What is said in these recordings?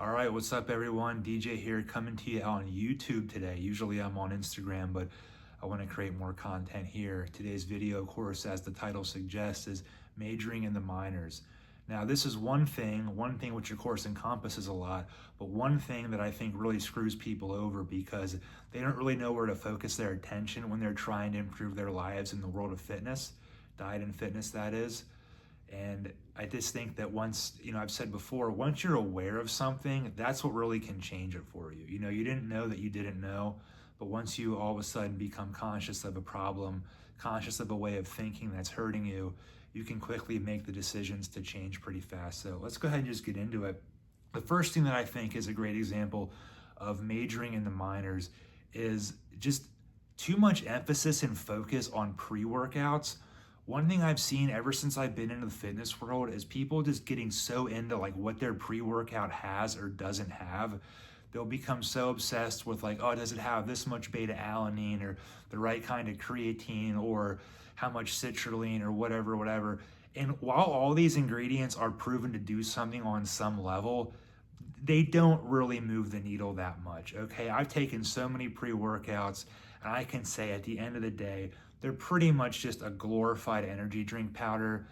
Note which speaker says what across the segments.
Speaker 1: All right, what's up, everyone? DJ here, coming to you on YouTube today. Usually I'm on Instagram, but I want to create more content here. Today's video, of course, as the title suggests, is majoring in the minors. Now, this is one thing which, of course, encompasses a lot, but one thing that I think really screws people over because they don't really know where to focus their attention when they're trying to improve their lives in the world of fitness, diet and fitness, that is. And I just think that once, I've said before, once you're aware of something, that's what really can change it for you. You didn't know that you didn't know, but once you all of a sudden become conscious of a problem, conscious of a way of thinking that's hurting you, you can quickly make the decisions to change pretty fast. So let's go ahead and just get into it. The first thing that I think is a great example of majoring in the minors is just too much emphasis and focus on pre-workouts. One thing I've seen ever since I've been into the fitness world is people just getting so into like what their pre-workout has or doesn't have. They'll become so obsessed with like, oh, does it have this much beta alanine or the right kind of creatine or how much citrulline or whatever. And while all these ingredients are proven to do something on some level, they don't really move the needle that much, okay? I've taken so many pre-workouts, and I can say at the end of the day, they're pretty much just a glorified energy drink powder.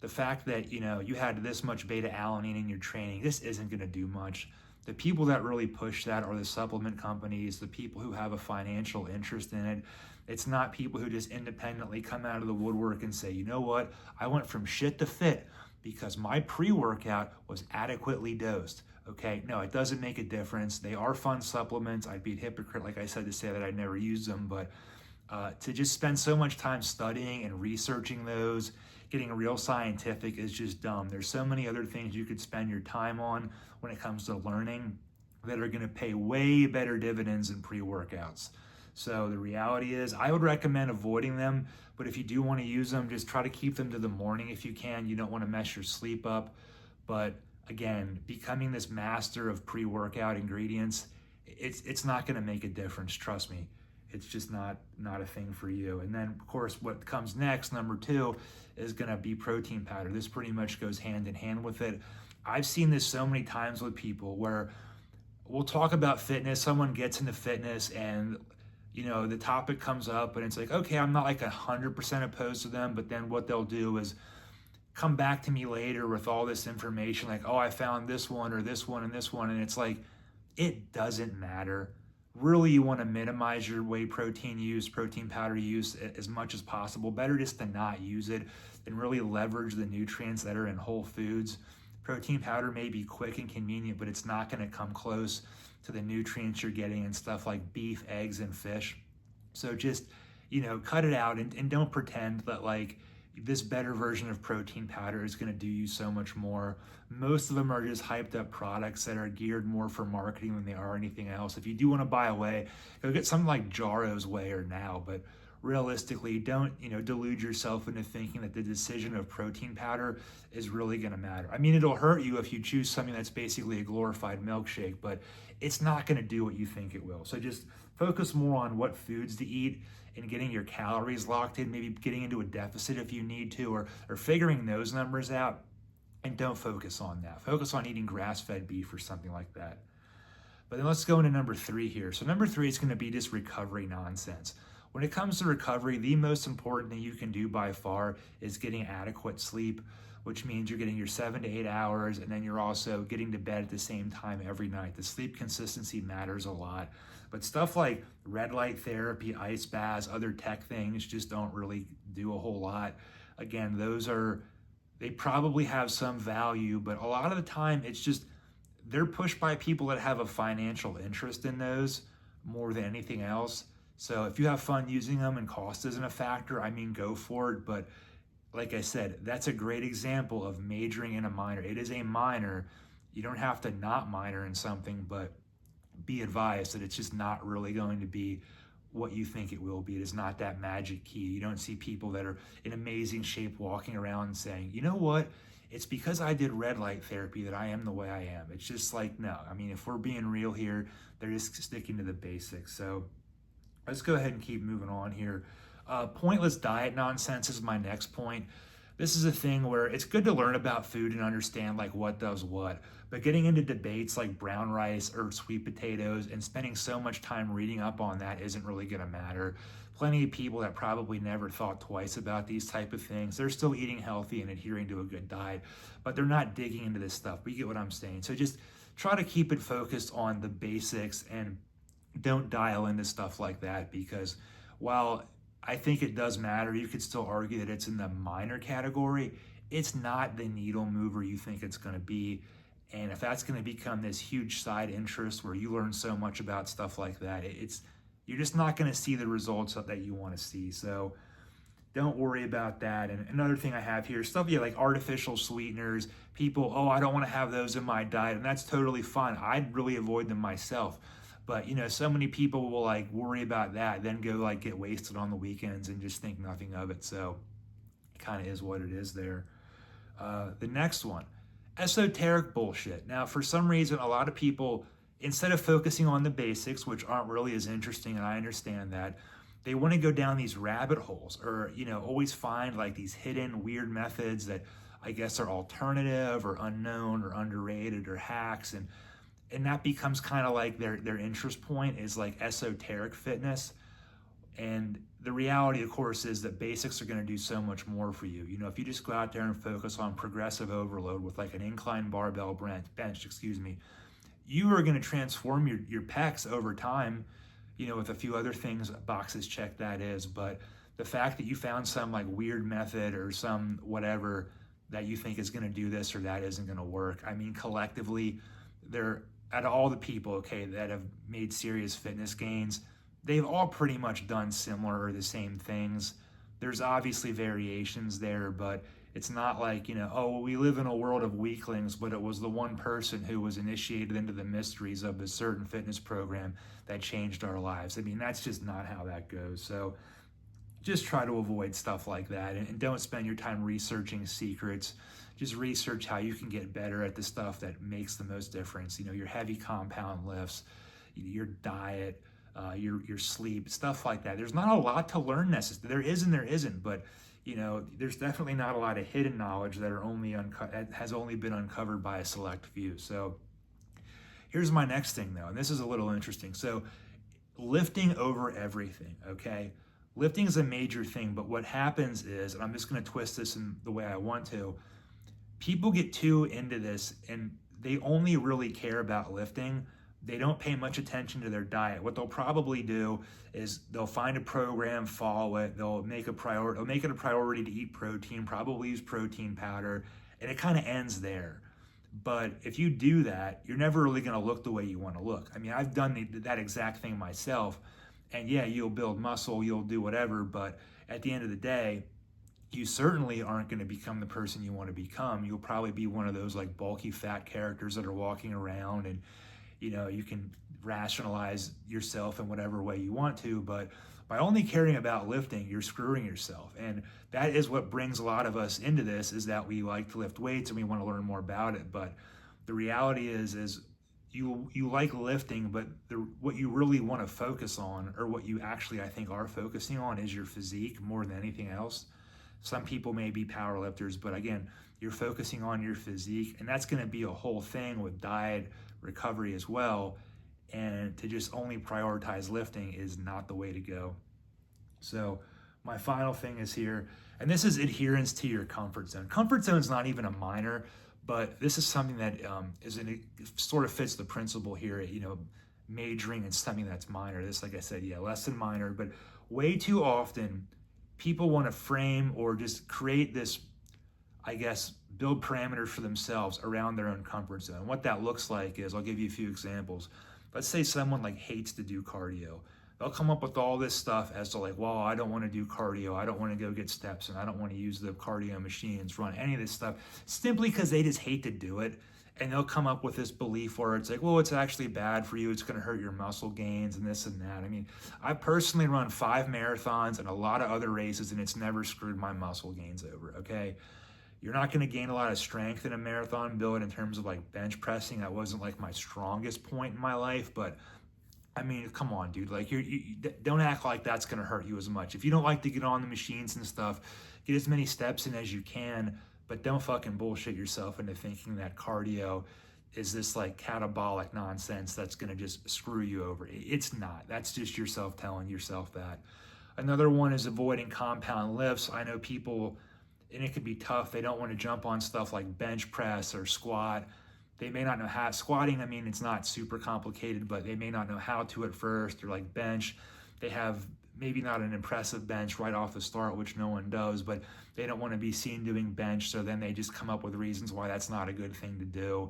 Speaker 1: The fact that, you had this much beta alanine in your training, this isn't gonna do much. The people that really push that are the supplement companies, the people who have a financial interest in it. It's not people who just independently come out of the woodwork and say, you know what, I went from shit to fit because my pre-workout was adequately dosed. Okay, no, it doesn't make a difference. They are fun supplements. I'd be a hypocrite, like I said, to say that I'd never use them, but to just spend so much time studying and researching those, getting real scientific is just dumb. There's so many other things you could spend your time on when it comes to learning that are gonna pay way better dividends than pre-workouts. So the reality is I would recommend avoiding them, but if you do wanna use them, just try to keep them to the morning if you can. You don't wanna mess your sleep up. But again, becoming this master of pre-workout ingredients, it's not gonna make a difference, trust me. It's just not a thing for you. And then, of course, what comes next, number two, is gonna be protein powder. This pretty much goes hand in hand with it. I've seen this so many times with people where we'll talk about fitness, someone gets into fitness and the topic comes up and it's like, okay, I'm not like 100% opposed to them, but then what they'll do is come back to me later with all this information like, oh, I found this one or this one and this one. And it's like, it doesn't matter. Really, you want to minimize your whey protein use, protein powder use as much as possible. Better just to not use it and really leverage the nutrients that are in whole foods. Protein powder may be quick and convenient, but it's not going to come close to the nutrients you're getting in stuff like beef, eggs, and fish. So just, cut it out and don't pretend that like this better version of protein powder is going to do you so much more. Most of them are just hyped up products that are geared more for marketing than they are anything else. If you do want to buy a whey, go get something like Jaro's Whey or Now, but realistically, don't delude yourself into thinking that the decision of protein powder is really going to matter. I mean, it'll hurt you if you choose something that's basically a glorified milkshake, but it's not going to do what you think it will. So just focus more on what foods to eat and getting your calories locked in, maybe getting into a deficit if you need to, or figuring those numbers out. And don't focus on that. Focus on eating grass-fed beef or something like that. But then let's go into number three here. So number three is going to be just recovery nonsense. When it comes to recovery, the most important thing you can do by far is getting adequate sleep, which means you're getting your 7 to 8 hours, and then you're also getting to bed at the same time every night. The sleep consistency matters a lot. But stuff like red light therapy, ice baths, other tech things just don't really do a whole lot. Again, they probably have some value, but a lot of the time it's just, they're pushed by people that have a financial interest in those more than anything else. So if you have fun using them and cost isn't a factor, I mean, go for it. But like I said, that's a great example of majoring in a minor. It is a minor. You don't have to not minor in something, but be advised that it's just not really going to be what you think it will be. It is not that magic key. You don't see people that are in amazing shape walking around and saying, you know what? It's because I did red light therapy that I am the way I am. It's just like, no. I mean, if we're being real here, they're just sticking to the basics. So let's go ahead and keep moving on here. Pointless diet nonsense is my next point. this is a thing where it's good to learn about food and understand like what does what, but getting into debates like brown rice or sweet potatoes and spending so much time reading up on that isn't really going to matter. Plenty of people that probably never thought twice about these type of things, they're still eating healthy and adhering to a good diet, but they're not digging into this stuff. We get what I'm saying. So just try to keep it focused on the basics and don't dial into stuff like that, because while I think it does matter, you could still argue that it's in the minor category. It's not the needle mover you think it's going to be. And if that's going to become this huge side interest where you learn so much about stuff like that, you're just not going to see the results that you want to see. So don't worry about that. And another thing I have here, stuff like artificial sweeteners. People, oh, I don't want to have those in my diet, and that's totally fine. I'd really avoid them myself. But so many people will like worry about that, then go like get wasted on the weekends and just think nothing of it. So it kind of is what it is there. The next one, esoteric bullshit. Now, for some reason, a lot of people, instead of focusing on the basics, which aren't really as interesting, and I understand that, they want to go down these rabbit holes, or always find like these hidden weird methods that I guess are alternative or unknown or underrated or hacks, and that becomes kind of like their interest point is like esoteric fitness. And the reality, of course, is that basics are going to do so much more for you. If you just go out there and focus on progressive overload with like an incline barbell bench, you are going to transform your pecs over time, with a few other things, boxes checked, that is. But the fact that you found some like weird method or some whatever that you think is going to do this or that isn't going to work. I mean, collectively, they're out of all the people, okay, that have made serious fitness gains, they've all pretty much done similar or the same things. There's obviously variations there, but it's not like, oh, we live in a world of weaklings, but it was the one person who was initiated into the mysteries of a certain fitness program that changed our lives. I mean, that's just not how that goes. So just try to avoid stuff like that, and don't spend your time researching secrets. Just research how you can get better at the stuff that makes the most difference. Your heavy compound lifts, your diet, your sleep, stuff like that. There's not a lot to learn necessarily. There is and there isn't, but there's definitely not a lot of hidden knowledge that has only been uncovered by a select few. So here's my next thing though, and this is a little interesting. So lifting over everything, okay? Lifting is a major thing, but what happens is, and I'm just going to twist this in the way I want to, people get too into this and they only really care about lifting. They don't pay much attention to their diet. What they'll probably do is they'll find a program, follow it, they'll make it a priority to eat protein, probably use protein powder, and it kind of ends there. But if you do that, you're never really going to look the way you want to look. I mean, I've done that exact thing myself, and yeah, you'll build muscle, you'll do whatever, but at the end of the day, you certainly aren't going to become the person you want to become. You'll probably be one of those like bulky fat characters that are walking around, and you can rationalize yourself in whatever way you want to, but by only caring about lifting, you're screwing yourself. And that is what brings a lot of us into this, is that we like to lift weights and we want to learn more about it. But the reality is you like lifting, but what you really want to focus on, or what you actually, I think, are focusing on, is your physique more than anything else. Some people may be power lifters, but again, you're focusing on your physique, and that's going to be a whole thing with diet, recovery as well. And to just only prioritize lifting is not the way to go. So my final thing is here, and this is adherence to your comfort zone. Comfort zone is not even a minor, but this is something that it sort of fits the principle here, majoring in something that's minor. This, like I said, less than minor, but way too often people want to frame or just create this, I guess, build parameters for themselves around their own comfort zone. What that looks like is, I'll give you a few examples. Let's say someone like hates to do cardio. They'll come up with all this stuff as to like, well, I don't want to do cardio. I don't want to go get steps, and I don't want to use the cardio machines, run any of this stuff, simply because they just hate to do it. And they'll come up with this belief where it's like, well, it's actually bad for you. It's going to hurt your muscle gains and this and that. I mean, I personally run 5 marathons and a lot of other races, and it's never screwed my muscle gains over, okay? You're not going to gain a lot of strength in a marathon build in terms of like bench pressing. That wasn't like my strongest point in my life, but I mean, come on, dude. Like, don't act like that's gonna hurt you as much. If you don't like to get on the machines and stuff, get as many steps in as you can, but don't fucking bullshit yourself into thinking that cardio is this like catabolic nonsense that's gonna just screw you over. It's not. That's just yourself telling yourself that. Another one is avoiding compound lifts. I know people, and it can be tough. They don't want to jump on stuff like bench press or squat. They may not know how squatting. I mean, it's not super complicated, but they may not know how to at first. Or like bench, they have maybe not an impressive bench right off the start, which no one does, but they don't want to be seen doing bench. So then they just come up with reasons why that's not a good thing to do.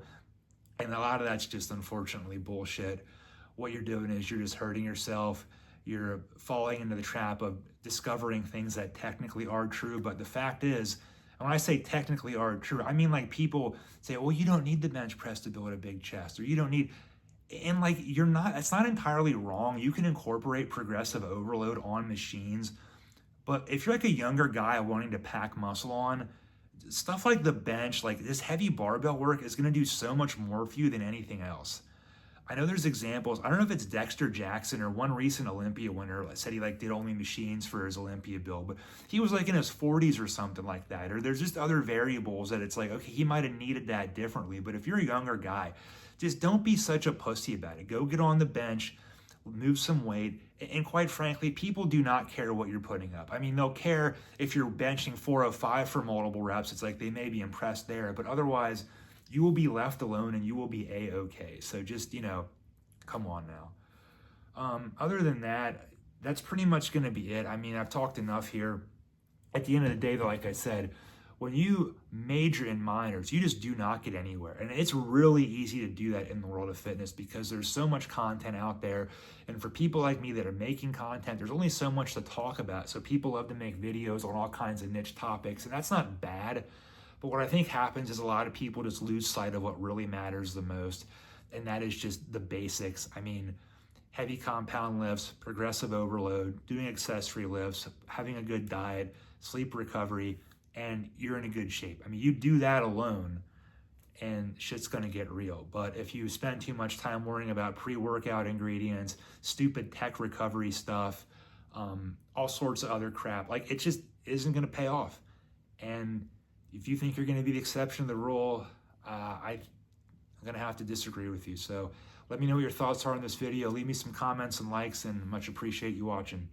Speaker 1: And a lot of that's just unfortunately bullshit. What you're doing is you're just hurting yourself. You're falling into the trap of discovering things that technically are true. But the fact is, and when I say technically are true, I mean like people say, well, you don't need the bench press to build a big chest, or you don't need, and like you're not, it's not entirely wrong. You can incorporate progressive overload on machines. But if you're like a younger guy wanting to pack muscle on, stuff like the bench, like this heavy barbell work is going to do so much more for you than anything else. I know there's examples. I don't know if it's Dexter Jackson or one recent Olympia winner said he like did only machines for his Olympia build, but he was like in his 40s or something like that. Or there's just other variables that it's like, okay, he might have needed that differently. But if you're a younger guy, just don't be such a pussy about it. Go get on the bench, move some weight, and quite frankly, people do not care what you're putting up. I mean, they'll care if you're benching 405 for multiple reps. It's like they may be impressed there, but otherwise, you will be left alone and you will be a-okay. So just, come on now. Other than that, that's pretty much going to be it. I mean, I've talked enough here. At the end of the day, though, like I said, when you major in minors, you just do not get anywhere. And it's really easy to do that in the world of fitness because there's so much content out there. And for people like me that are making content, there's only so much to talk about. So people love to make videos on all kinds of niche topics, and that's not bad. But what I think happens is a lot of people just lose sight of what really matters the most, and that is just the basics. I mean, heavy compound lifts, progressive overload, doing accessory lifts, having a good diet, sleep recovery, and you're in a good shape. I mean, you do that alone, and shit's gonna get real. But if you spend too much time worrying about pre-workout ingredients, stupid tech recovery stuff, all sorts of other crap, like it just isn't gonna pay off. And if you think you're going to be the exception to the rule, I'm going to have to disagree with you. So let me know what your thoughts are on this video. Leave me some comments and likes, and much appreciate you watching.